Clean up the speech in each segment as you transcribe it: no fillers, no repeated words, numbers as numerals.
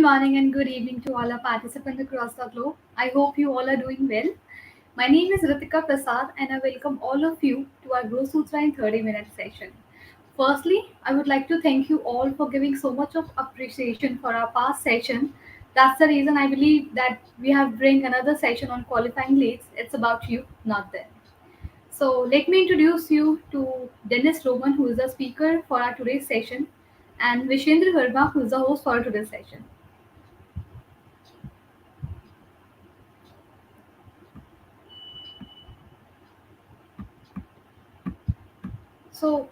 morning and good evening to all our participants across the globe. I hope you all are doing well. My name is Ritika Prasad and I welcome all of you to our Grow Sutra in 30-minute session. Firstly, I would like to thank you all for giving so much of appreciation for our past session. That's the reason I believe that we have bring another session on qualifying leads. It's about you, not them. So let me introduce you to Dennis Roman, who is the speaker for our today's session, and Vishendra Verma, who is the host for today's session. So,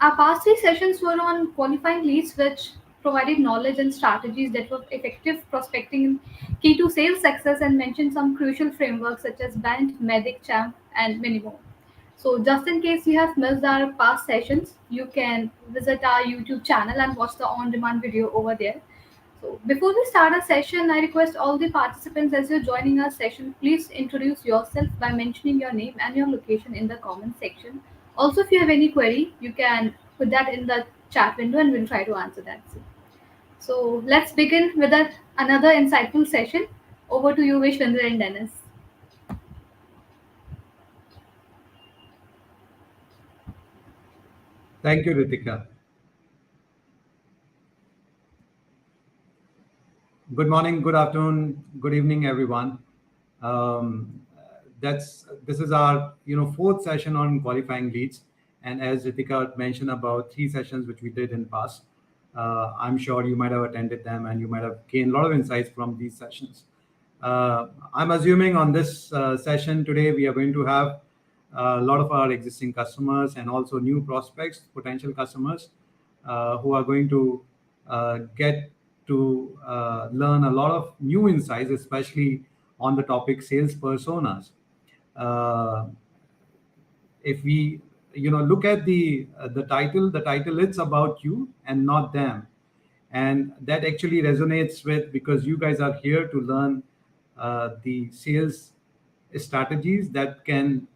our past three sessions were on qualifying leads, which provided knowledge and strategies that were effective prospecting key to sales success and mentioned some crucial frameworks such as BANT, MEDIC, CHAMP, and many more. So, just in case you have missed our past sessions, you can visit our YouTube channel and watch the on demand video over there. So, before we start our session, I request all the participants as you're joining our session, please introduce yourself by mentioning your name and your location in the comment section. Also, if you have any query, you can put that in the chat window and we'll try to answer that. So, let's begin with another insightful session. Over to you, Vishwendra and Dennis. Thank you, Ritika. Good morning, good afternoon, good evening, everyone. Um, this is our fourth session on qualifying leads, and as Ritika mentioned about three sessions which we did in past, I'm sure you might have attended them and you might have gained a lot of insights from these sessions. I'm assuming on this session today we are going to have a lot of our existing customers and also new prospects, potential customers, who are going to get to learn a lot of new insights, especially on the topic sales personas. Uh, if we look at the title it's about you and not them, and that actually resonates with, because you guys are here to learn the sales strategies that can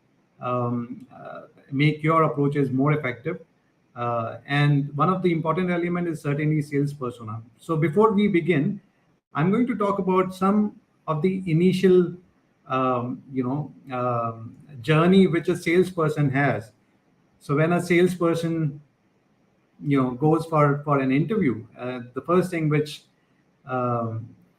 make your approaches more effective. And one of the important element is certainly sales persona. So before we begin, I'm going to talk about some of the initial journey which a salesperson has. So when a salesperson goes for an interview, the first thing which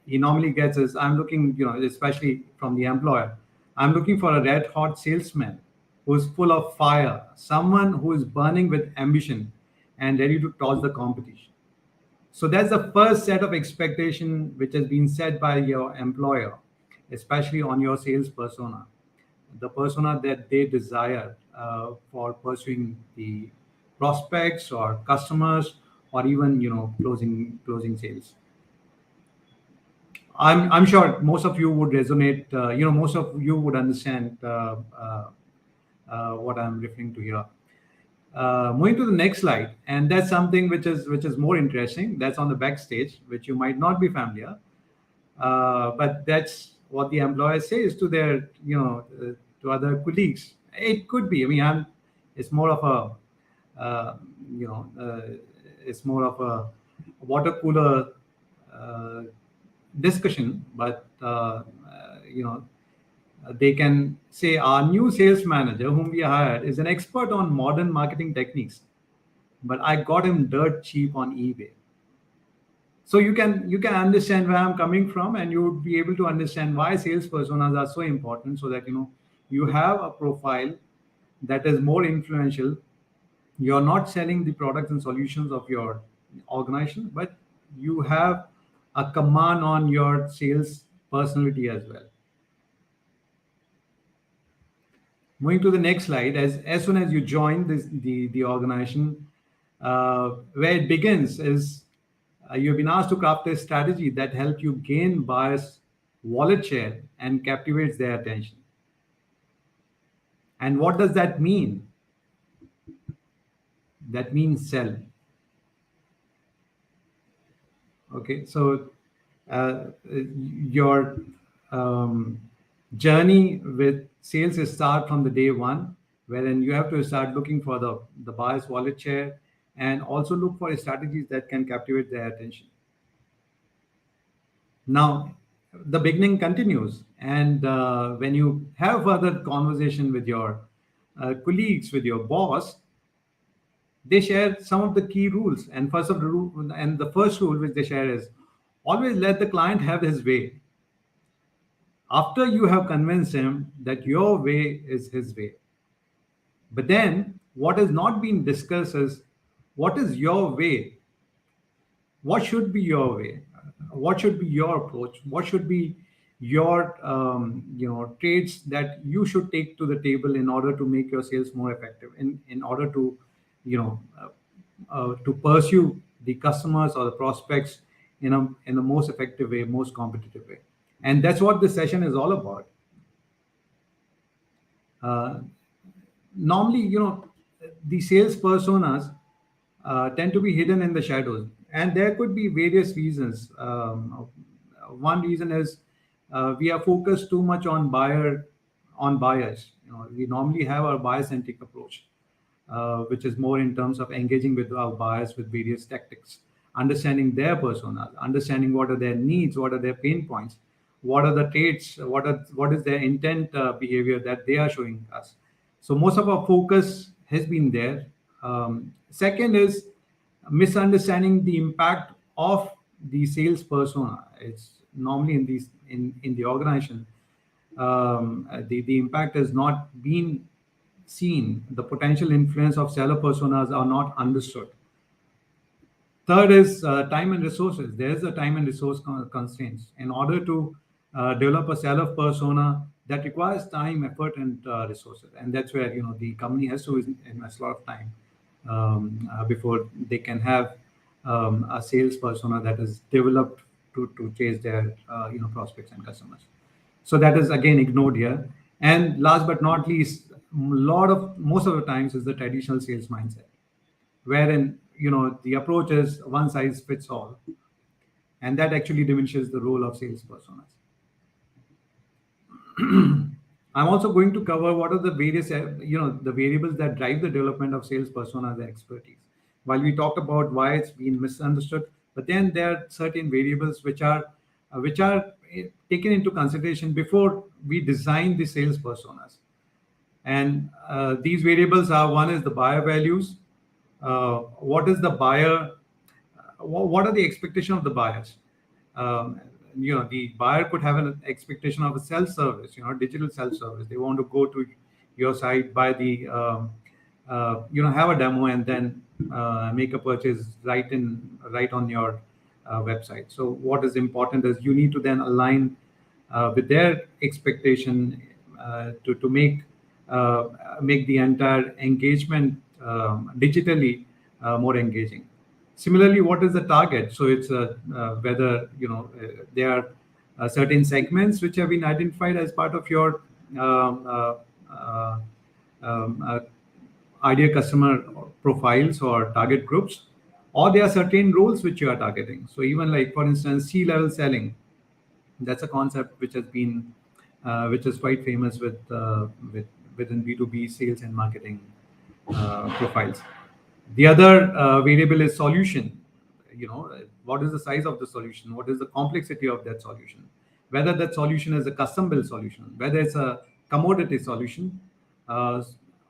he normally gets is, I'm looking, especially from the employer, I'm looking for a red hot salesman who's full of fire, someone who is burning with ambition and ready to toss the competition. So that's the first set of expectation which has been set by your employer, especially on your sales persona, the persona that they desire for pursuing the prospects or customers, or even closing sales. I'm sure most of you would resonate. Most of you would understand what I'm referring to here. Moving to the next slide, and that's something which is more interesting. That's on the backstage, which you might not be familiar, but that's what the employer says to their to other colleagues. It could be. I mean, it's more of a you know it's more of a water cooler uh, discussion, but they can say our new sales manager whom we hired is an expert on modern marketing techniques, but I got him dirt cheap on eBay. So you can understand where I'm coming from, and you would be able to understand why sales personas are so important, so that you have a profile that is more influential. You're not selling the products and solutions of your organization, but you have a command on your sales personality as well. Moving to the next slide, as soon as you join the organization, where it begins is, you've been asked to craft a strategy that helps you gain buyers' wallet share and captivates their attention. And what does that mean? That means sell. Okay, so your um, journey with sales is start from the day one, wherein you have to start looking for the buyer's wallet share, and also look for strategies that can captivate their attention. Now, the beginning continues, and when you have further conversation with your colleagues, with your boss, they share some of the key rules. And the first rule which they share is always let the client have his way. After you have convinced him that your way is his way. But then what has not been discussed is what is your way? What should be your way? What should be your approach? What should be your traits that you should take to the table in order to make your sales more effective, in order to you know to pursue the customers or the prospects in a most effective way, most competitive way. And that's what this session is all about. uh, Normally, the sales personas tend to be hidden in the shadows, and there could be various reasons. One reason is we are focused too much on buyers. We normally have our buyer centric approach, which is more in terms of engaging with our buyers with various tactics, understanding their personas, understanding what are their needs, what are their pain points, what are the traits, what is their intent behavior that they are showing us. So most of our focus has been there. Second is misunderstanding the impact of the sales persona. It's normally in the organization, the impact has not been seen. The potential influence of seller personas are not understood. Third is time and resources. There is a time and resource constraints. In order to develop a seller persona, that requires time, effort, and resources, and that's where the company has to invest a lot of time before they can have a sales persona that is developed to chase their prospects and customers. So that is again ignored here. And last but not least, most of the times is the traditional sales mindset, wherein the approach is one size fits all, and that actually diminishes the role of sales personas. I'm also going to cover what are the various the variables that drive the development of sales personas and expertise. While we talked about why it's been misunderstood, but then there are certain variables which are taken into consideration before we design the sales personas. And these variables are: one is the buyer values. What is the buyer? What are the expectation of the buyers? Um, the buyer could have an expectation of a self-service, digital self-service. They want to go to your site, buy the, have a demo, and then make a purchase right on your website. So what is important is you need to then align with their expectation to make the entire engagement digitally more engaging. Similarly, what is the target? So it's whether there are certain segments which have been identified as part of your um, uh, uh, um, uh, ideal customer profiles or target groups, or there are certain roles which you are targeting. So even like for instance, C-level selling, that's a concept which has been which is quite famous with within B2B sales and marketing profiles. The other variable is solution. What is the size of the solution? What is the complexity of that solution? Whether that solution is a custom built solution, whether it's a commodity solution, uh,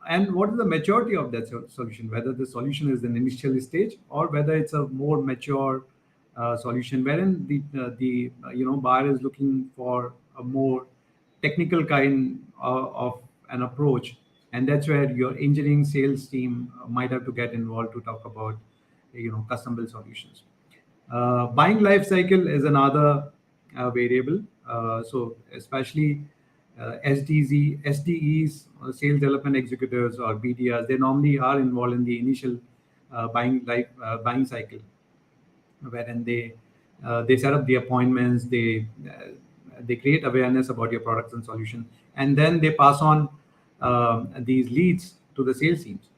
and what is the maturity of that solution? Whether the solution is an initial stage or whether it's a more mature solution, wherein the buyer is looking for a more technical kind of an approach, and that's where your engineering sales team might have to get involved to talk about custom built solutions. Buying life cycle is another variable. So especially SDEs, sales development executives or BDRs, they normally are involved in the initial buying cycle, wherein they set up the appointments, they create awareness about your products and solution, and then they pass on these leads to the sales teams.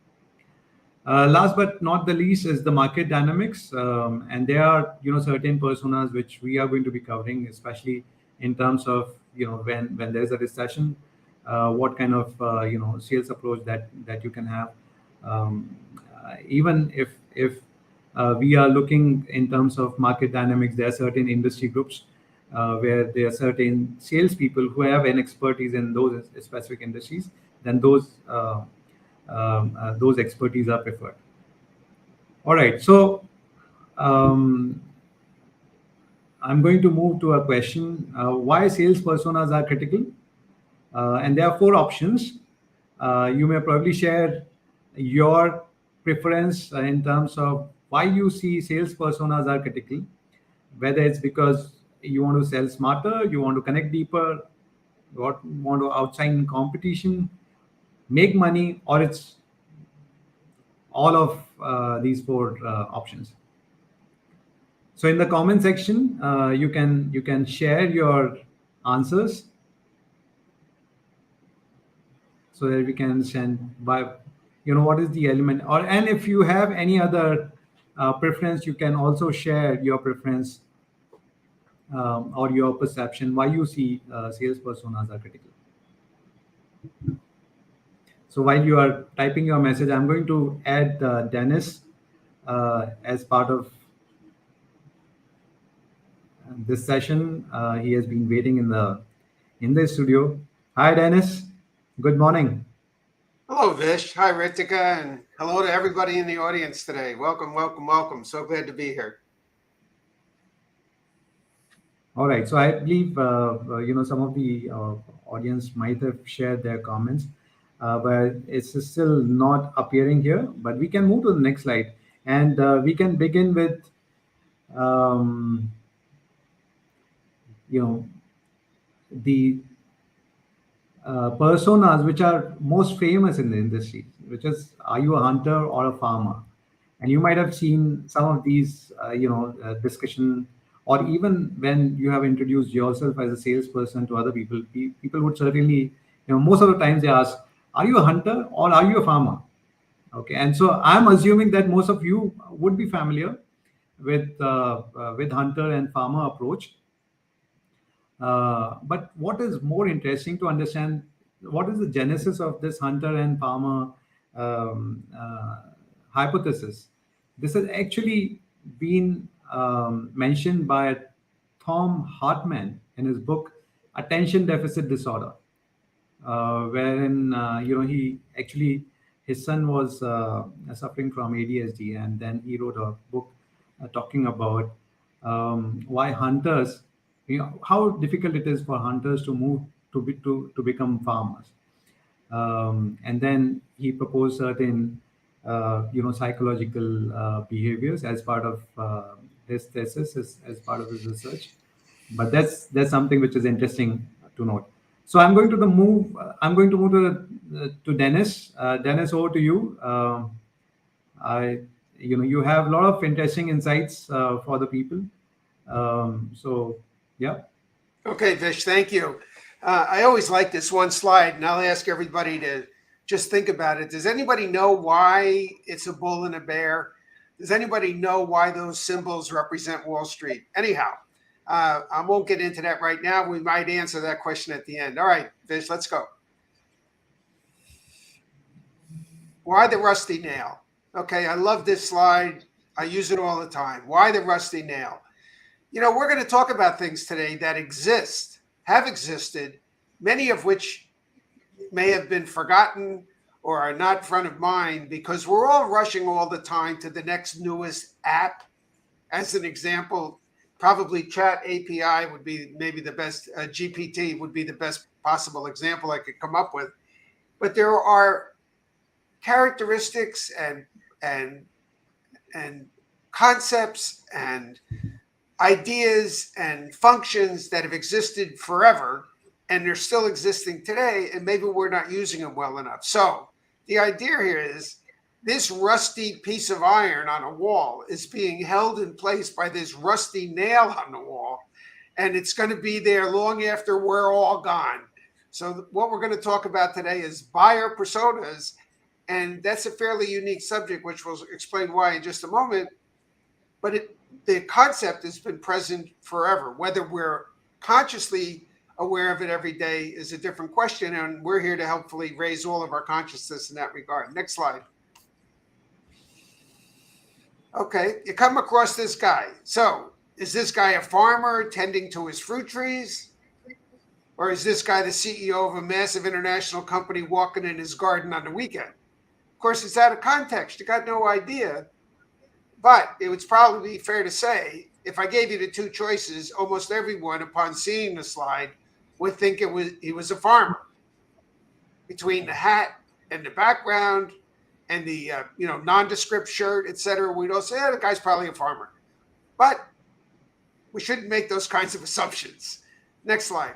Last but not the least is the market dynamics, and there are certain personas which we are going to be covering, especially in terms of when there's a recession, what kind of sales approach that you can have. Even if we are looking in terms of market dynamics, there are certain industry groups where there are certain salespeople who have an expertise in those specific industries, then those expertise are preferred. All right, so um, I'm going to move to a question: why sales personas are critical? And there are four options. You may probably share your preference in terms of why you see sales personas are critical, whether it's because you want to sell smarter, you want to connect deeper, want to outshine competition, make money, or it's all of these four options. So in the comment section, you can share your answers so that we can send by what is the element, or and if you have any other preference, you can also share your preference or your perception why you see sales personas are critical. So while you are typing your message, I'm going to add Dennis as part of this session. He has been waiting in the studio. Hi Dennis, good morning. Hello, Vish. Hi, Ritika, and hello to everybody in the audience today. Welcome, welcome, welcome. So glad to be here. All right. So I believe some of the audience might have shared their comments, but it's still not appearing here. But we can move to the next slide, and we can begin with um, you know the personas which are most famous in the industry, which is, are you a hunter or a farmer? And you might have seen some of these, discussion, or even when you have introduced yourself as a salesperson to other people, people would certainly, most of the times they ask, are you a hunter or are you a farmer? Okay, and so I'm assuming that most of you would be familiar with hunter and farmer approach. But what is more interesting to understand, what is the genesis of this hunter and farmer hypothesis? This has actually been mentioned by Tom Hartman in his book Attention Deficit Disorder, wherein he actually, his son was suffering from ADHD, and then he wrote a book talking about why hunters, how difficult it is for hunters to move to become farmers. And then he proposed certain psychological behaviors as part of his thesis, as part of his research. But that's something which is interesting to note. So I'm going to move to Dennis. Dennis, over to you. I you have a lot of interesting insights for the people. So yeah. Okay, Vish, thank you. I always like this one slide, and I'll ask everybody to just think about it. Does anybody know why it's a bull and a bear? Does anybody know why those symbols represent Wall Street? Anyhow, I won't get into that right now. We might answer that question at the end. All right, Vish, let's go. Why the rusty nail? Okay, I love this slide. I use it all the time. Why the rusty nail? We're going to talk about things today that exist, have existed, many of which may have been forgotten or are not front of mind because we're all rushing all the time to the next newest app. As an example, probably Chat API would be maybe the best, GPT would be the best possible example I could come up with. But there are characteristics and and concepts and ideas and functions that have existed forever and they're still existing today, and maybe we're not using them well enough. So the idea here is this rusty piece of iron on a wall is being held in place by this rusty nail on the wall, and it's going to be there long after we're all gone. So what we're going to talk about today is buyer personas, and that's a fairly unique subject, which we'll explain why in just a moment. But the concept has been present forever. Whether we're consciously aware of it every day is a different question, and we're here to helpfully raise all of our consciousness in that regard. Next slide. Okay, you come across this guy. So Is this guy a farmer tending to his fruit trees? Or is this guy the CEO of a massive international company walking in his garden on the weekend? Of course, it's out of context. You got no idea. But it would probably be fair to say, if I gave you the two choices, almost everyone, upon seeing the slide, would think he was a farmer. Between the hat and the background and the nondescript shirt, etc., we'd all say, the guy's probably a farmer. But we shouldn't make those kinds of assumptions. Next slide.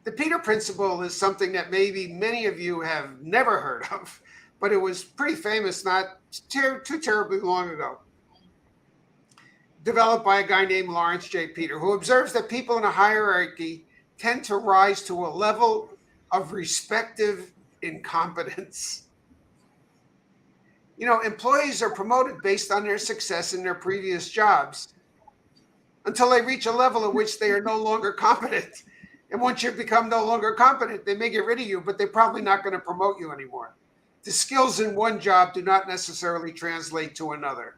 The Peter Principle is something that maybe many of you have never heard of, but it was pretty famous not too terribly long ago. Developed by a guy named Lawrence J. Peter, who observes that people in a hierarchy tend to rise to a level of respective incompetence. Employees are promoted based on their success in their previous jobs until they reach a level at which they are no longer competent. And once you become no longer competent, they may get rid of you, but they're probably not going to promote you anymore. The skills in one job do not necessarily translate to another.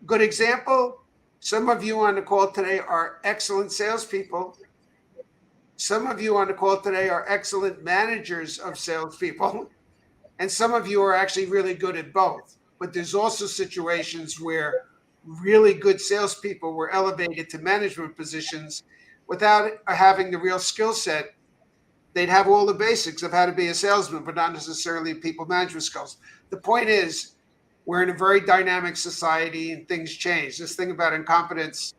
Good example, some of you on the call today are excellent salespeople. Some of you on the call today are excellent managers of salespeople. And some of you are actually really good at both. But there's also situations where really good salespeople were elevated to management positions without having the real skill set. They'd have all the basics of how to be a salesman, but not necessarily people management skills. The point is, we're in a very dynamic society and things change. This thing about incompetence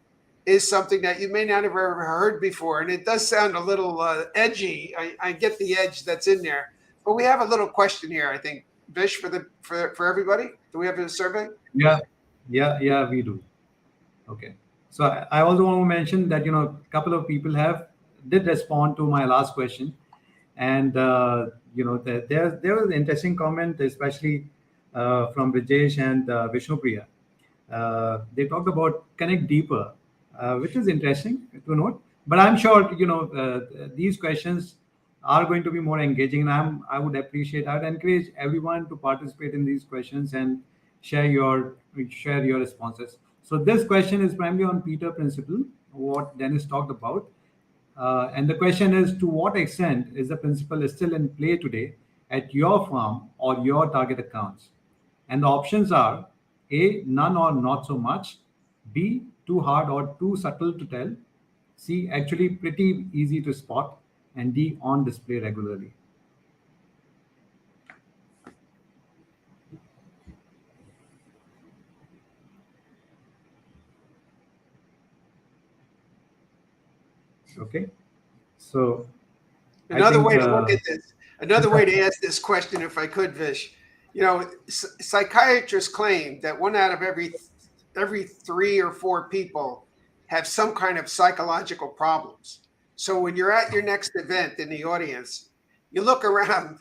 is something that you may not have ever heard before. And it does sound a little edgy. I get the edge that's in there. But we have a little question here, I think, Vish, for everybody. Do we have a survey? Yeah, we do. Okay. So I also want to mention that a couple of people did respond to my last question, and there was an interesting comment, especially from Rajesh and Vishnupriya. They talked about connect deeper, which is interesting to note. But I'm sure these questions are going to be more engaging, and I would encourage everyone to participate in these questions and share your responses. So this question is primarily on Peter Principle, what Dennis talked about. And the question is, to what extent is the principle still in play today at your firm or your target accounts? And the options are A, none or not so much, B, too hard or too subtle to tell, C, actually pretty easy to spot, and D, on display regularly. Okay. So another way to look at this, another way to ask this question, if I could, Vish, psychiatrists claim that one out of every 3 or 4 people have some kind of psychological problems. So when you're at your next event in the audience, you look around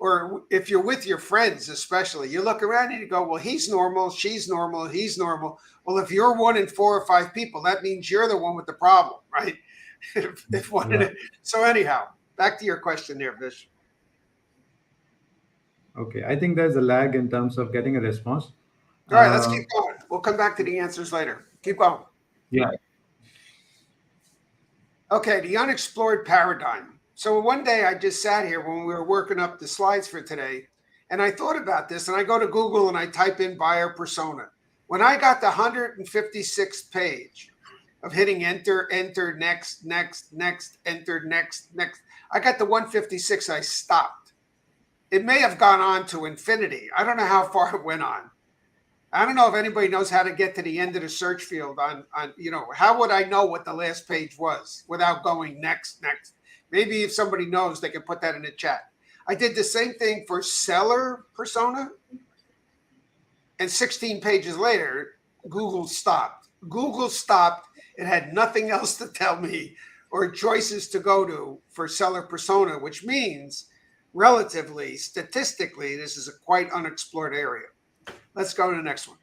or if you're with your friends, especially, you look around and you go, well, he's normal, she's normal, he's normal. Well, if you're 1 in 4 or 5 people, that means you're the one with the problem, right? So anyhow, back to your question there, Vish. Okay, I think there's a lag in terms of getting a response. All right, let's keep going. We'll come back to the answers later. Keep going. Yeah. Okay, the unexplored paradigm. So one day I just sat here when we were working up the slides for today, and I thought about this, and I go to Google and I type in buyer persona. When I got the 156th page of hitting enter, next, enter, next, I got the 156, I stopped. It may have gone on to infinity. I don't know how far it went on. I don't know if anybody knows how to get to the end of the search field on how would I know what the last page was without going next. Maybe if somebody knows, they can put that in the chat. I did the same thing for seller persona, and 16 pages later, Google stopped. It had nothing else to tell me or choices to go to for seller persona, which means relatively, statistically, this is a quite unexplored area. Let's go to the next one.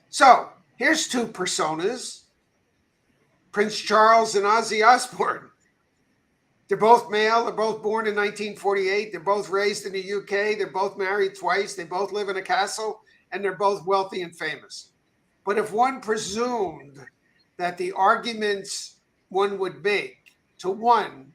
So here's 2 personas, Prince Charles and Ozzy Osbourne. They're both male. They're both born in 1948. They're both raised in the UK. They're both married twice. They both live in a castle, and they're both wealthy and famous. But if one presumed that the arguments one would make to one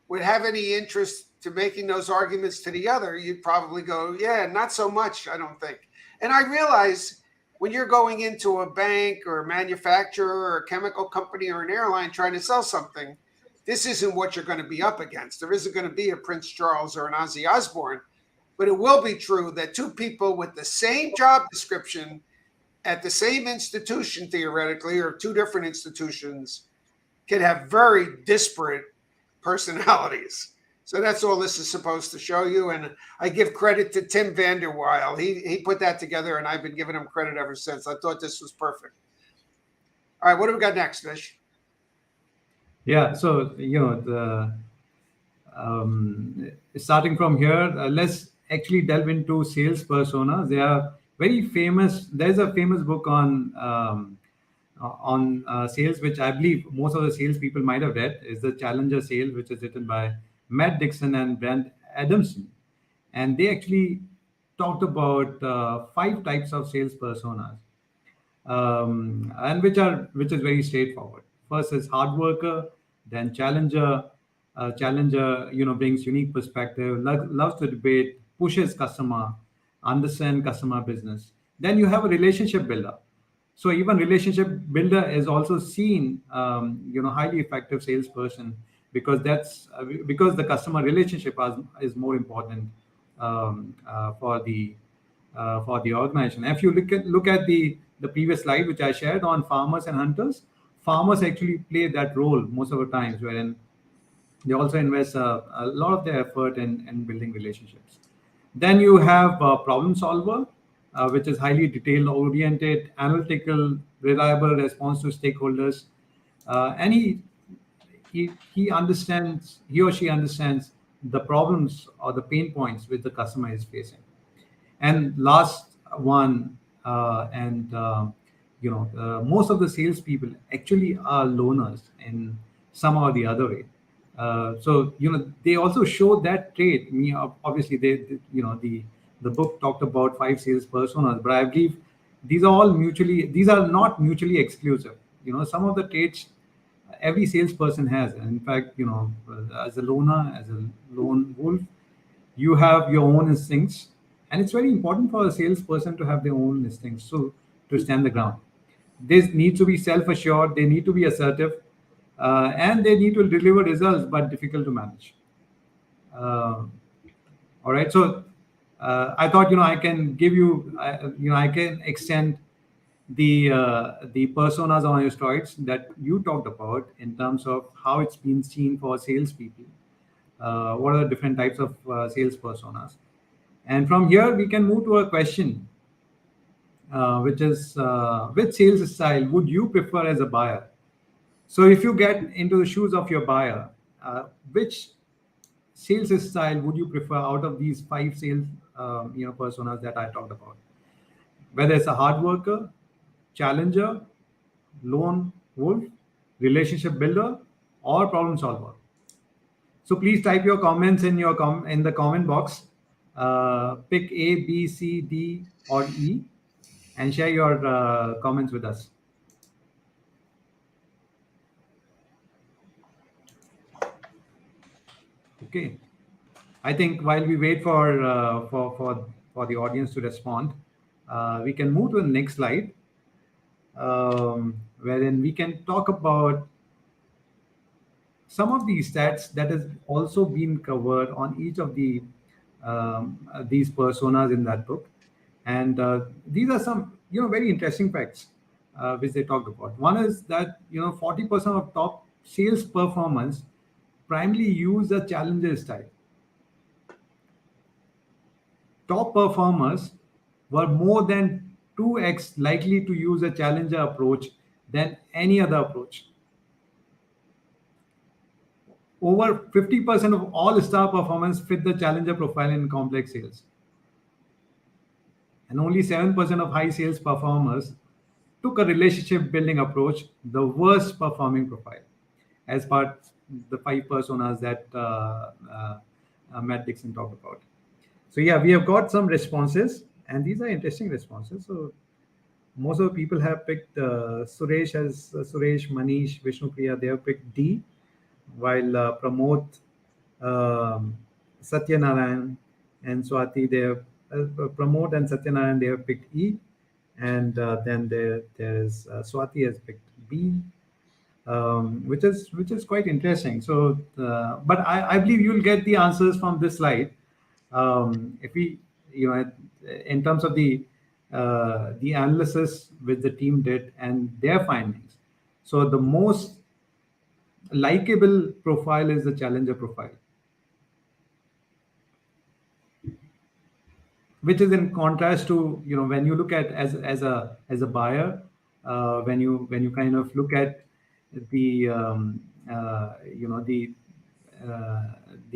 would have any interest to making those arguments to the other, you'd probably go, yeah, not so much, I don't think. And I realize when you're going into a bank or a manufacturer or a chemical company or an airline trying to sell something, this isn't what you're going to be up against. There isn't going to be a Prince Charles or an Ozzy Osbourne, but it will be true that two people with the same job description at the same institution, theoretically, or two different institutions, can have very disparate personalities. So that's all this is supposed to show you. And I give credit to Tim Vanderweil. He put that together, and I've been giving him credit ever since. I thought this was perfect. All right, what do we got next, Fish? Yeah, so starting from here, let's actually delve into sales personas. They are very famous. There's a famous book on sales, which I believe most of the sales people might have read, is the Challenger Sale, which is written by Matt Dixon and Brent Adamson, and they actually talked about five types of sales personas, and which is very straightforward. First is hard worker, then challenger. Challenger, brings unique perspective, loves to debate, pushes customer, understand customer business. Then you have a relationship builder. So even relationship builder is also seen, highly effective salesperson, because because the customer relationship is more important for the organization. If you look at the previous slide which I shared on farmers and hunters, farmers actually play that role most of the times, wherein they also invest a lot of their effort in building relationships. Then you have a problem solver, which is highly detail oriented, analytical, reliable response to stakeholders, and he or she understands the problems or the pain points which the customer is facing. And last one, and most of the salespeople actually are loners in some or the other way. So they also show that trait. Obviously, the book talked about five sales personas, but I believe these are not mutually exclusive. Some of the traits every salesperson has. And in fact, as a loner, as a lone wolf, you have your own instincts, and it's very important for a salesperson to have their own instincts to stand the ground. They need to be self-assured, they need to be assertive, and they need to deliver results, but difficult to manage. uh, all right, so I thought I can give you I can extend the personas on asteroids that you talked about in terms of how it's been seen for salespeople. What are the different types of sales personas? And from here, we can move to a question, which is which sales style would you prefer as a buyer? So, if you get into the shoes of your buyer, which sales style would you prefer out of these five sales personas that I talked about? Whether it's a hard worker, challenger, lone wolf, relationship builder, or problem solver. So please type your comments in the comment box. Pick A, B, C, D, or E, and share your comments with us. Okay. I think while we wait for the audience to respond, we can move to the next slide, wherein we can talk about some of the stats that has also been covered on each of these personas in that book. And these are some very interesting facts which they talked about. One is that 40% of top sales performance primarily use a challenger style. Top performers were more than 2x likely to use a challenger approach than any other approach. Over 50% of all star performance fit the challenger profile in complex sales. And only 7% of high sales performers took a relationship building approach, the worst performing profile. as part the five personas that Matt Dixon talked about. So yeah, we have got some responses, and these are interesting responses. So most of the people have picked Suresh, Manish, Vishnupriya. They have picked D, while Pramod, um, Satyanarayan, and Swati, they have Pramod and Satyanarayan, they have picked E, and then there's Swati has picked B, which is quite interesting. So, but I believe you'll get the answers from this slide. If we, in terms of the analysis which the team did and their findings. So the most likable profile is the challenger profile, which is in contrast to, when you look at as a buyer, when you kind of look at the you know the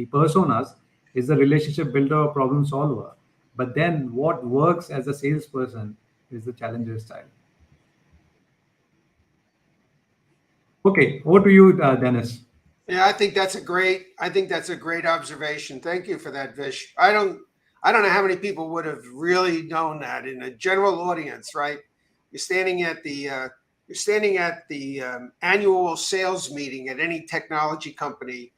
personas, is the relationship builder or problem solver, but then what works as a salesperson is the challenger style. Okay, over to you, Dennis. Yeah, I think that's a great observation. Thank you for that, Vish. I don't know how many people would have really known that in a general audience, right? You're standing at the annual sales meeting at any technology company.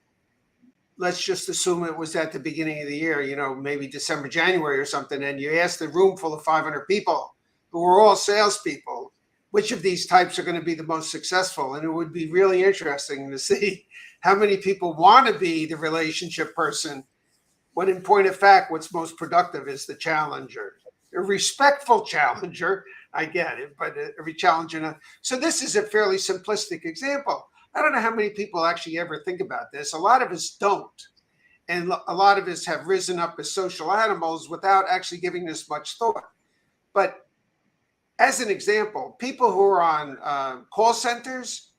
Let's just assume it was at the beginning of the year, maybe December, January or something, and you asked a room full of 500 people who were all salespeople, which of these types are going to be the most successful? And it would be really interesting to see how many people want to be the relationship person, when in point of fact, what's most productive is the challenger, a respectful challenger. I get it, but every challenger. So this is a fairly simplistic example. I don't know how many people actually ever think about this. A lot of us don't. And a lot of us have risen up as social animals without actually giving this much thought. But as an example, people who are on call centers,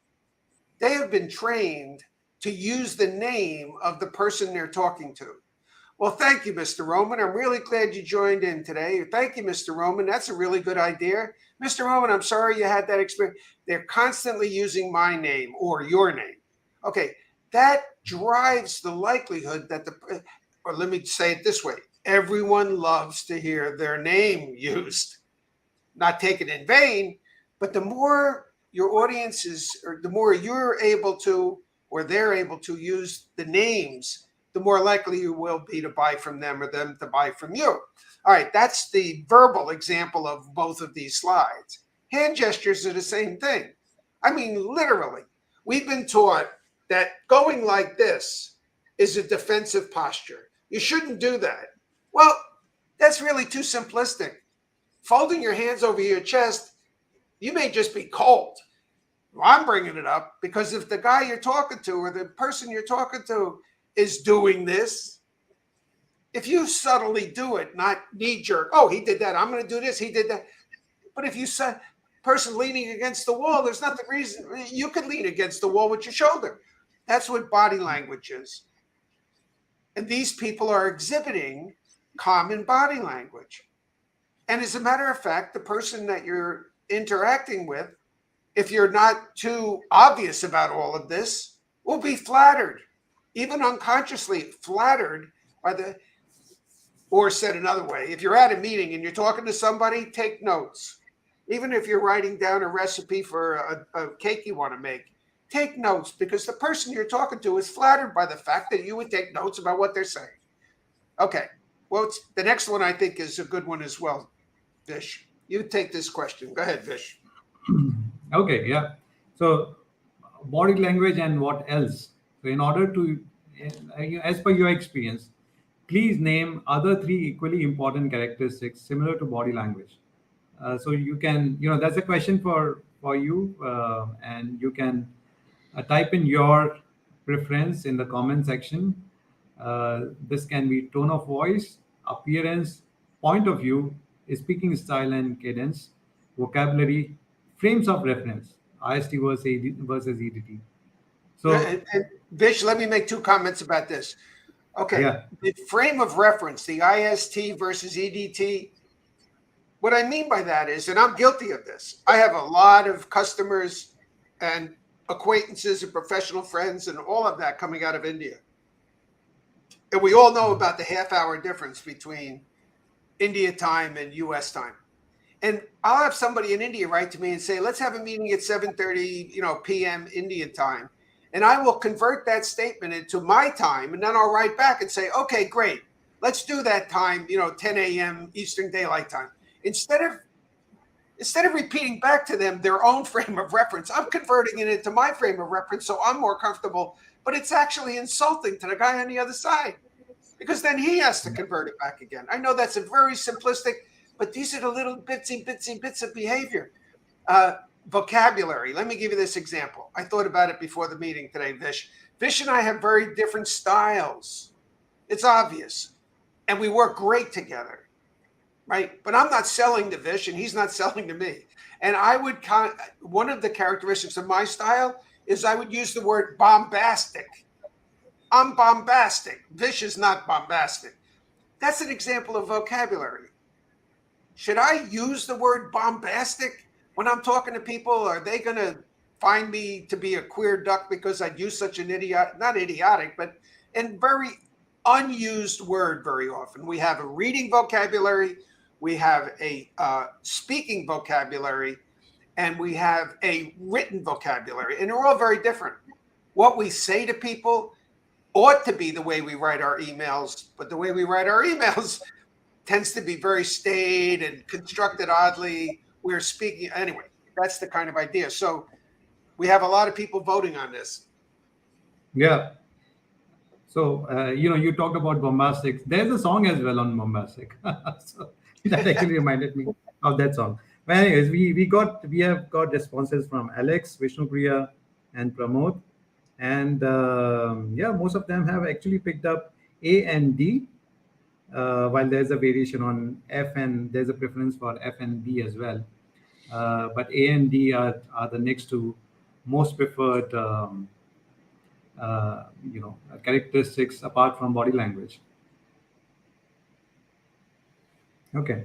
they have been trained to use the name of the person they're talking to. Well, thank you, Mr. Roman. I'm really glad you joined in today. Thank you, Mr. Roman. That's a really good idea. Mr. Roman, I'm sorry you had that experience. They're constantly using my name or your name. Okay, that drives the likelihood that or let me say it this way, everyone loves to hear their name used. Not taken in vain, but the more your audience is, or the more you're able to, or they're able to use the names, the more likely you will be to buy from them or them to buy from you. All right, that's the verbal example of both of these slides. Hand gestures are the same thing. I mean, literally, we've been taught that going like this is a defensive posture. You shouldn't do that. Well, that's really too simplistic. Folding your hands over your chest, you may just be cold. Well, I'm bringing it up because if the guy you're talking to or the person you're talking to is doing this, if you subtly do it, not knee jerk, oh, he did that, I'm going to do this, he did that. But if you say person leaning against the wall, there's nothing reason you could lean against the wall with your shoulder. That's what body language is. And these people are exhibiting common body language. And as a matter of fact, the person that you're interacting with, if you're not too obvious about all of this, will be flattered, even unconsciously flattered by or said another way, if you're at a meeting and you're talking to somebody, take notes. Even if you're writing down a recipe for a cake you want to make, take notes, because the person you're talking to is flattered by the fact that you would take notes about what they're saying. Okay, well, the next one I think is a good one as well, Vish. You take this question. Go ahead, Vish. Okay, yeah. So body language and what else? So in order to, as per your experience, please name other three equally important characteristics similar to body language. So you can, that's a question for you, and you can type in your preference in the comment section. This can be tone of voice, appearance, point of view, speaking style and cadence, vocabulary, frames of reference, IST versus EDT. So, And Vish, let me make two comments about this. Okay, yeah, the frame of reference, the IST versus EDT, what I mean by that is, and I'm guilty of this, I have a lot of customers, and acquaintances and professional friends and all of that coming out of India. And we all know about the half-hour difference between India time and US time. And I'll have somebody in India write to me and say, let's have a meeting at 7:30, p.m. Indian time. And I will convert that statement into my time. And then I'll write back and say, okay, great. Let's do that time, 10 a.m. Eastern Daylight Time. Instead of repeating back to them their own frame of reference, I'm converting it into my frame of reference so I'm more comfortable. But it's actually insulting to the guy on the other side because then he has to convert it back again. I know that's a very simplistic, but these are the little bits of behavior. Vocabulary. Let me give you this example. I thought about it before the meeting today, Vish. Vish and I have very different styles. It's obvious. And we work great together, right? But I'm not selling to Vish and he's not selling to me. And one of the characteristics of my style is I would use the word bombastic. I'm bombastic. Vish is not bombastic. That's an example of vocabulary. Should I use the word bombastic when I'm talking to people? Are they going to find me to be a queer duck because I'd use such an not idiotic, but and very unused word very often? We have a reading vocabulary, we have a speaking vocabulary, and we have a written vocabulary, and they're all very different. What we say to people ought to be the way we write our emails, but the way we write our emails tends to be very staid and constructed oddly. We're speaking anyway. That's the kind of idea. So we have a lot of people voting on this. Yeah. So you talked about bombastic. There's a song as well on bombastic. So that actually reminded me of that song. But anyways, we have got responses from Alex, Vishnupriya, and Pramod, and most of them have actually picked up A and D. While there's a variation on F and there's a preference for F and B as well. But A and D are the next two most preferred, characteristics apart from body language. Okay.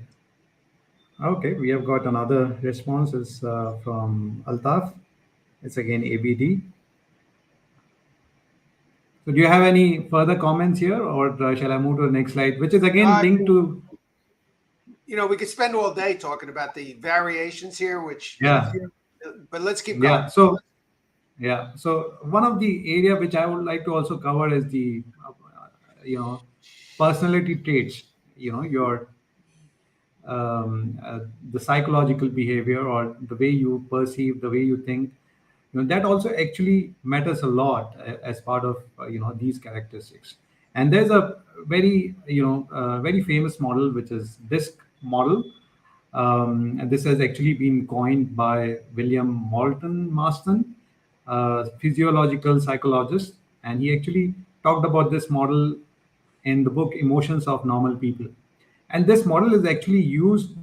Okay, we have got another responses from Altaf. It's again ABD. So do you have any further comments here, or shall I move to the next slide, which is again linked to? We could spend all day talking about the variations here, but let's keep going. So one of the area which I would like to also cover is the, personality traits. Your the psychological behavior or the way you perceive, the way you think. That also actually matters a lot as part of these characteristics. And there's a very very famous model which is DISC model, and this has actually been coined by William Moulton Marston, physiological psychologist, and he actually talked about this model in the book Emotions of Normal People. And this model is actually used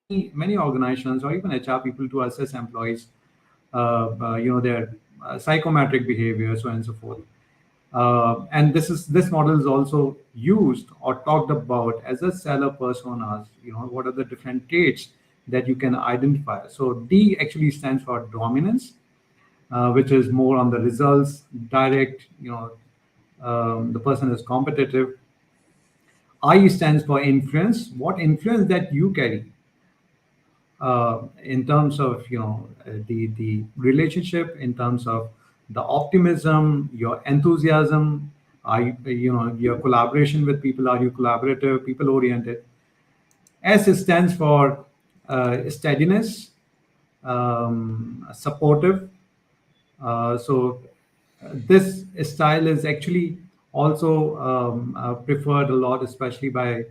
by many organizations or even HR people to assess employees, their psychometric behavior, so on and so forth. And this model is also used or talked about as a seller personas. What are the different traits that you can identify? So D actually stands for dominance, which is more on the results, direct. The person is competitive. I stands for influence. What influence that you carry in terms of the relationship, in terms of the optimism, your enthusiasm, your collaboration with people. Are you collaborative, people oriented? S stands for steadiness, supportive. So this style is actually also preferred a lot, especially by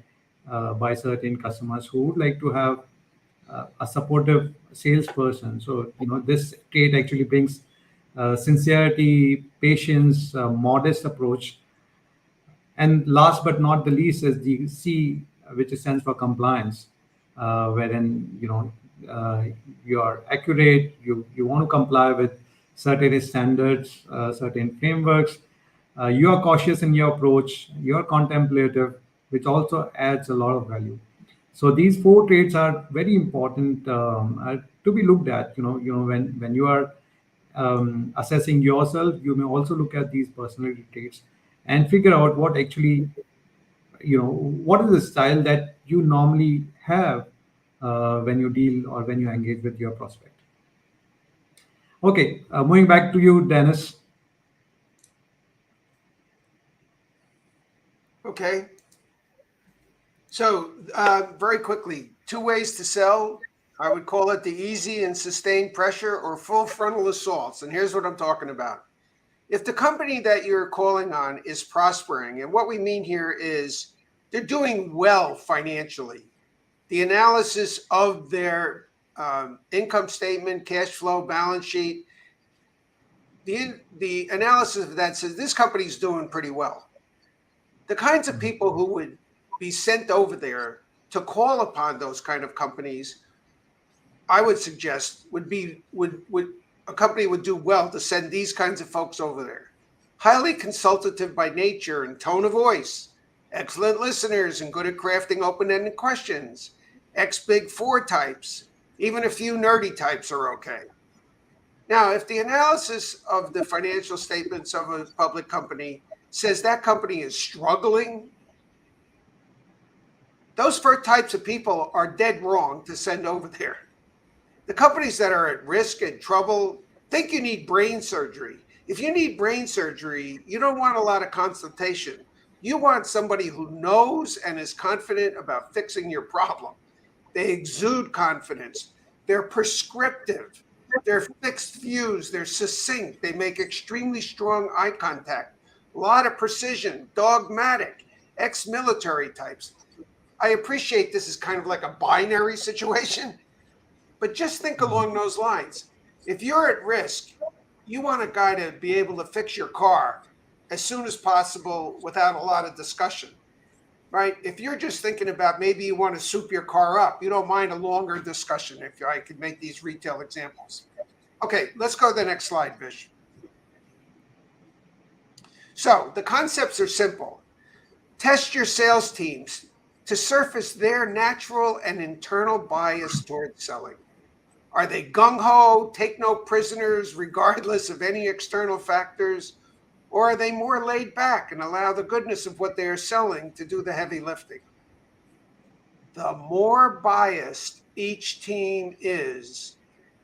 certain customers who would like to have a supportive salesperson. So this trait actually brings sincerity, patience, modest approach. And last but not the least is the C, which stands for compliance, wherein you are accurate, you want to comply with certain standards, certain frameworks. You are cautious in your approach, you are contemplative, which also adds a lot of value. So these four traits are very important to be looked at. When you are assessing yourself, you may also look at these personality traits and figure out what actually, what is the style that you normally have when you deal or when you engage with your prospect. Okay, moving back to you, Dennis. Okay. So, very quickly, two ways to sell. I would call it the easy and sustained pressure or full frontal assaults. And here's what I'm talking about. If the company that you're calling on is prospering, and what we mean here is they're doing well financially, the analysis of their income statement, cash flow, balance sheet, the analysis of that says this company's doing pretty well. The kinds of people who would be sent over there to call upon those kind of companies, I would suggest would a company would do well to send these kinds of folks over there. Highly consultative by nature and tone of voice, excellent listeners and good at crafting open-ended questions, ex-Big Four types, even a few nerdy types are okay. Now, if the analysis of the financial statements of a public company says that company is struggling, those first types of people are dead wrong to send over there. The companies that are at risk and trouble think you need brain surgery. If you need brain surgery, you don't want a lot of consultation. You want somebody who knows and is confident about fixing your problem. They exude confidence. They're prescriptive. They're fixed views. They're succinct. They make extremely strong eye contact. A lot of precision, dogmatic, ex-military types. I appreciate this is kind of like a binary situation, but just think along those lines. If you're at risk, you want a guy to be able to fix your car as soon as possible without a lot of discussion, right? If you're just thinking about maybe you want to soup your car up, you don't mind a longer discussion if I could make these retail examples. Okay, let's go to the next slide, Vish. So the concepts are simple. Test your sales teams to surface their natural and internal bias towards selling. Are they gung-ho, take no prisoners, regardless of any external factors? Or are they more laid back and allow the goodness of what they are selling to do the heavy lifting? The more biased each team is,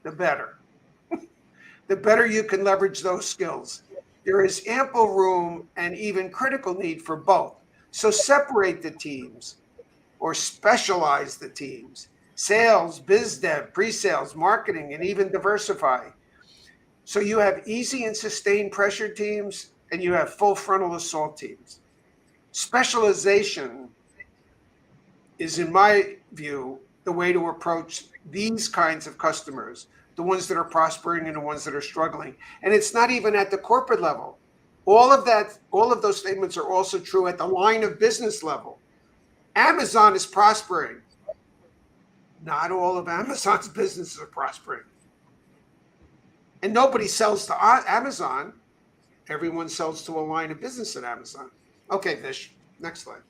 the better. The better you can leverage those skills. There is ample room and even critical need for both. So separate the teams or specialize the teams. Sales, biz dev, pre-sales, marketing, and even diversify. So you have easy and sustained pressure teams and you have full frontal assault teams. Specialization is, in my view, the way to approach these kinds of customers, the ones that are prospering and the ones that are struggling. And it's not even at the corporate level. All of those statements are also true at the line of business level. Amazon is prospering. Not all of Amazon's businesses are prospering. And nobody sells to Amazon. Everyone sells to a line of business at Amazon. Okay, Vish, next slide.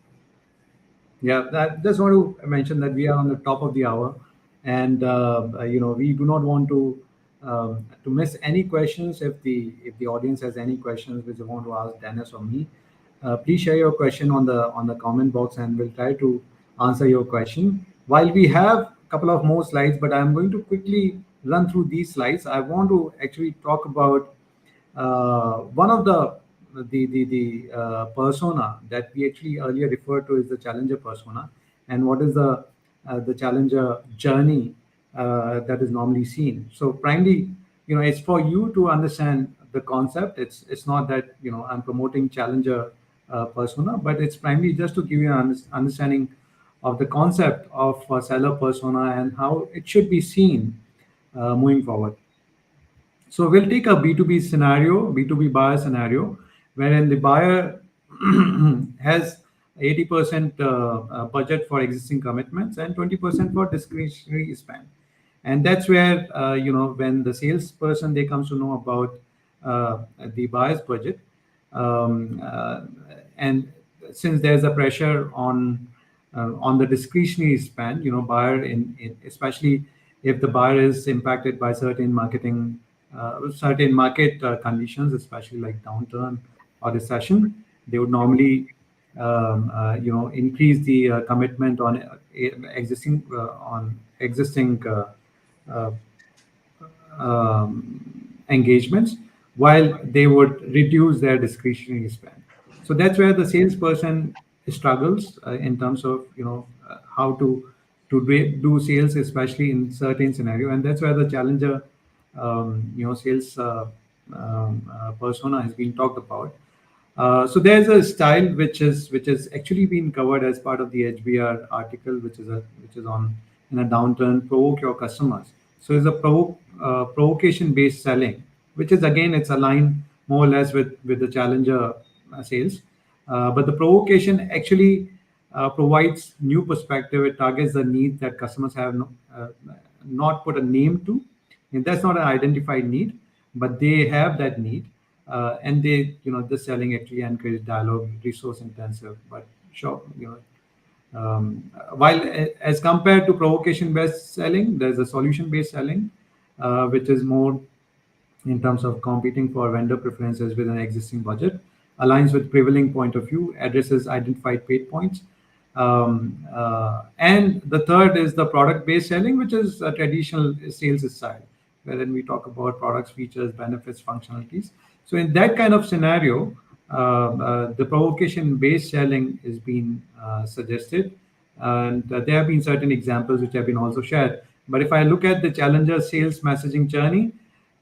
Yeah, that just want to mention that we are on the top of the hour, and we do not want to miss any questions. If the audience has any questions which they want to ask Dennis or me, please share your question on the comment box, and we'll try to answer your question. While we have a couple of more slides, but I'm going to quickly run through these slides. I want to actually talk about one of the persona that we actually earlier referred to is the challenger persona, and what is the challenger journey that is normally seen. So primarily, it's for you to understand the concept. It's not that I'm promoting challenger persona, but it's primarily just to give you an understanding of the concept of seller persona and how it should be seen moving forward. So we'll take a B2B scenario, B2B buyer scenario, wherein the buyer has 80% budget for existing commitments and 20% for discretionary spend. And that's where, when the salesperson, they comes to know about the buyer's budget. And since there's a pressure on the discretionary spend, buyer in especially if the buyer is impacted by certain marketing certain market conditions, especially like downturn or recession, they would normally increase the commitment on existing uh, engagements, while they would reduce their discretionary spend. So that's where the salesperson struggles in terms of how to do sales, especially in certain scenario, and that's where the challenger sales persona has been talked about. So there's a style which is actually been covered as part of the HBR article, which is on in a downturn, provoke your customers. So it's a provocation based selling, which is again it's aligned more or less with the challenger sales, but the provocation actually provides new perspective. It targets the needs that customers have not put a name to, and that's not an identified need, but they have that need, and the selling actually encourage dialogue, resource intensive, but sure, while as compared to provocation based selling, there's a solution based selling, which is more in terms of competing for vendor preferences with an existing budget, aligns with prevailing point of view, addresses identified pain points. And the third is the product-based selling, which is a traditional sales style, wherein we talk about products, features, benefits, functionalities. So in that kind of scenario, the provocation-based selling is being suggested, and there have been certain examples which have been also shared. But if I look at the challenger sales messaging journey,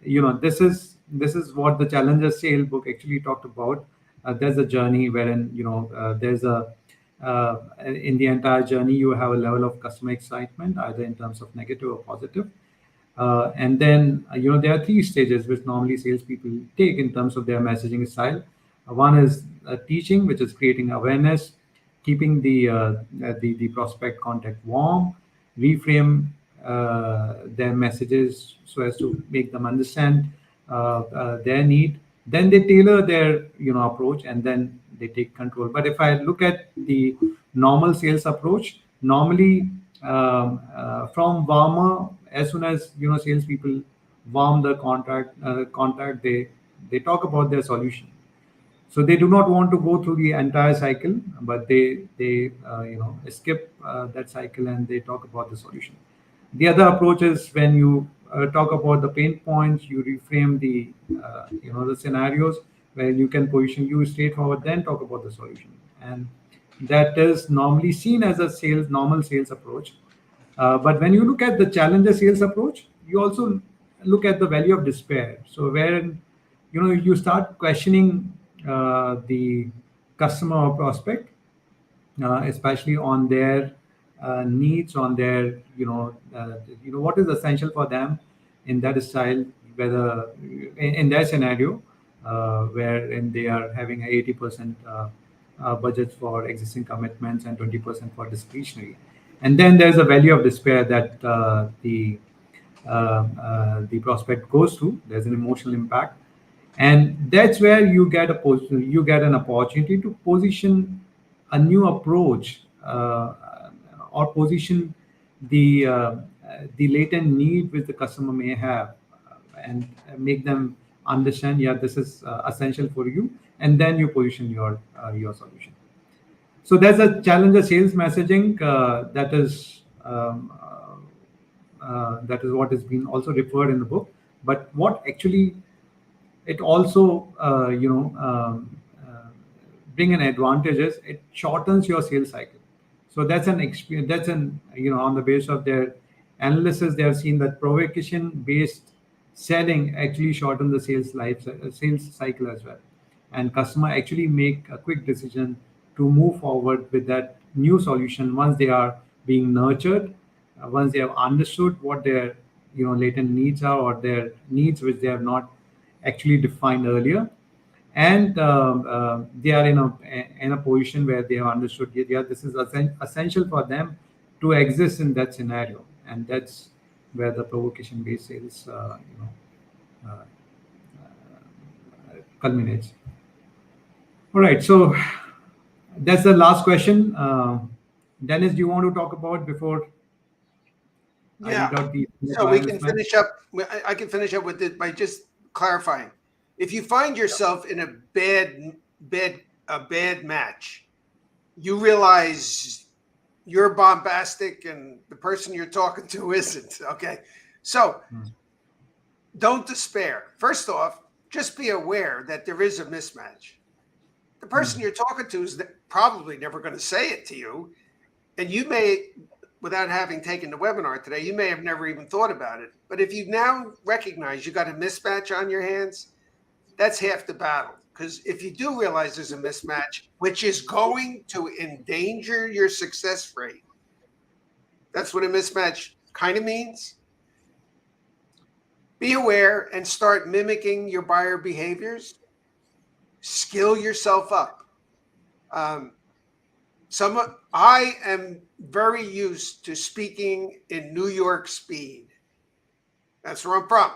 this is what the challenger sale book actually talked about. There's a journey wherein there's a in the entire journey you have a level of customer excitement, either in terms of negative or positive. And then there are three stages which normally salespeople take in terms of their messaging style. One is teaching, which is creating awareness, keeping the prospect contact warm, reframe their messages so as to make them understand their need. Then they tailor their approach, and then they take control. But if I look at the normal sales approach, normally from warmer, as soon as salespeople warm the contact, they talk about their solution. So they do not want to go through the entire cycle, but they skip that cycle and they talk about the solution. The other approach is when you talk about the pain points, you reframe the scenarios where you can position you straightforward, then talk about the solution, and that is normally seen as a normal sales approach. But when you look at the challenger sales approach, you also look at the value of despair. So wherein you start questioning the customer or prospect, especially on their needs, on their what is essential for them in that style, whether in their scenario, wherein they are having a 80% budget for existing commitments and 20% for discretionary. And then there's a value of despair that the prospect goes through. There's an emotional impact, and that's where you get an opportunity to position a new approach, or position the latent need which the customer may have, and make them understand, yeah, this is essential for you, and then you position your solution. So there's a challenger sales messaging that is what has been also referred in the book. But what actually it also bring an advantage is it shortens your sales cycle. So that's an experience. That's an on the basis of their analysis, they have seen that provocation based selling actually shorten the sales cycle as well, and customer actually make a quick decision to move forward with that new solution once they are being nurtured, once they have understood what their latent needs are, or their needs which they have not actually defined earlier, and they are in a position where they have understood, yeah, this is essential for them to exist in that scenario, and that's where the provocation based sales uh, culminates. All right, so that's the last question. Dennis, do you want to talk about before? I Yeah. read out the So buyer we can mismatch. finish up. I can finish up with it by just clarifying. If you find yourself in a bad match, you realize you're bombastic and the person you're talking to isn't. Okay. So Hmm. don't despair. First off, just be aware that there is a mismatch. The person Hmm. you're talking to is probably never going to say it to you. And you may, without having taken the webinar today, you may have never even thought about it. But if you now recognize you got a mismatch on your hands, that's half the battle. Because if you do realize there's a mismatch, which is going to endanger your success rate, that's what a mismatch kind of means. Be aware and start mimicking your buyer behaviors. Skill yourself up. Um, some I am very used to speaking in New York speed. That's where I'm from.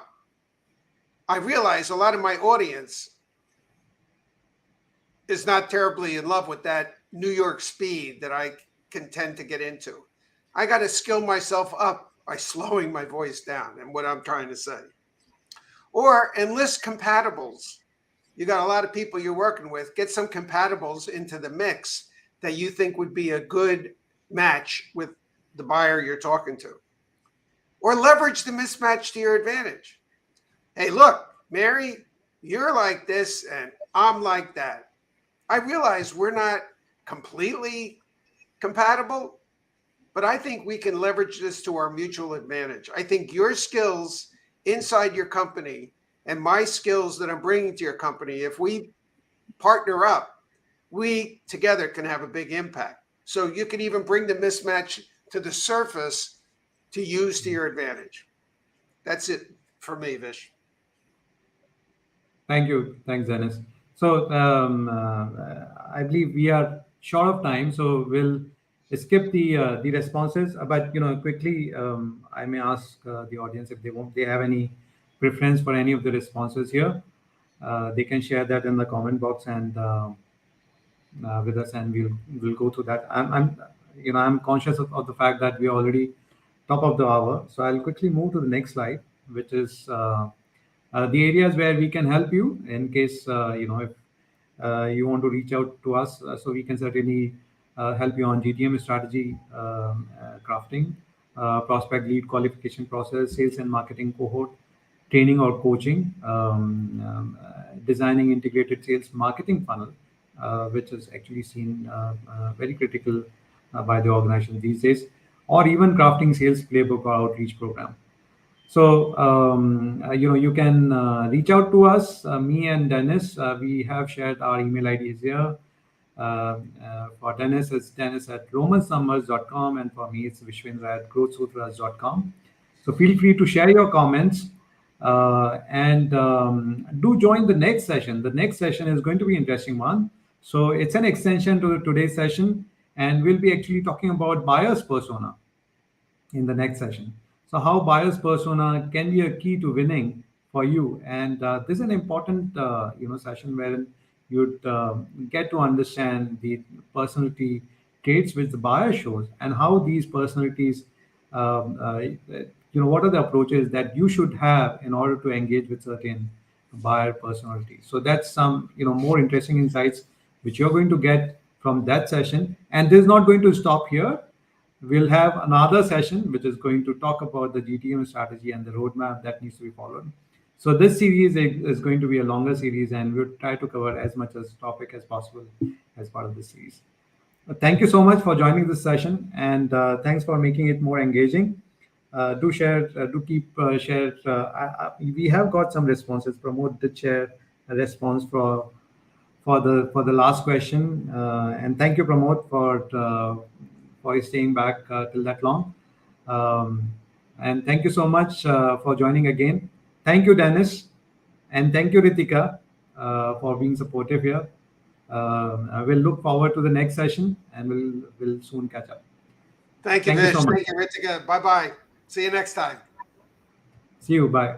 I realize a lot of my audience is not terribly in love with that New York speed that I can tend to get into. I got to skill myself up by slowing my voice down and what I'm trying to say. Or enlist compatibles. You got a lot of people you're working with, get some compatibles into the mix that you think would be a good match with the buyer you're talking to. Or leverage the mismatch to your advantage. Hey, look, Mary, you're like this and I'm like that. I realize we're not completely compatible, but I think we can leverage this to our mutual advantage. I think your skills inside your company and my skills that I'm bringing to your company, if we partner up, we together can have a big impact. So you can even bring the mismatch to the surface to use to your advantage. That's it for me, Vish. Thank you. Thanks, Dennis. So I believe we are short of time, so we'll skip the responses. But quickly, I may ask the audience if they have any preference for any of the responses here. They can share that in the comment box and with us, and we'll go through that. I'm conscious of the fact that we are already top of the hour, so I'll quickly move to the next slide, which is the areas where we can help you in case if you want to reach out to us. So we can certainly help you on GTM strategy crafting, prospect lead qualification process, sales and marketing cohort training or coaching, designing integrated sales marketing funnel, which is actually seen very critical by the organization these days, or even crafting sales playbook or outreach program. So you can reach out to us, me and Dennis. We have shared our email IDs here. For Dennis, it's Dennis at romansnumbers.com, and for me, it's Vishwendra at growthsutras.com. So feel free to share your comments and do join the next session. The next session is going to be an interesting one. So it's an extension to today's session, and we'll be actually talking about buyer's persona in the next session. So, how buyer's persona can be a key to winning for you, and this is an important session wherein you'd get to understand the personality traits which the buyer shows and how these personalities, what are the approaches that you should have in order to engage with certain buyer personality. So that's some more interesting insights which you're going to get from that session, and this is not going to stop here. We'll have another session which is going to talk about the GTM strategy and the roadmap that needs to be followed. So this series is going to be a longer series, and we'll try to cover as much as topic as possible as part of this series. Thank you so much for joining this session, and thanks for making it more engaging. Do share, do keep share. We have got some responses. Pramod did share a response for the last question, and thank you, Pramod, for staying back till that long. Um, and thank you so much for joining again. Thank you, Dennis, and thank you, Ritika, for being supportive here. I will look forward to the next session, and we'll soon catch up. Thank you, Thank you so Vish. much. Thank you, Ritika. Bye bye. See you next time. See you. Bye.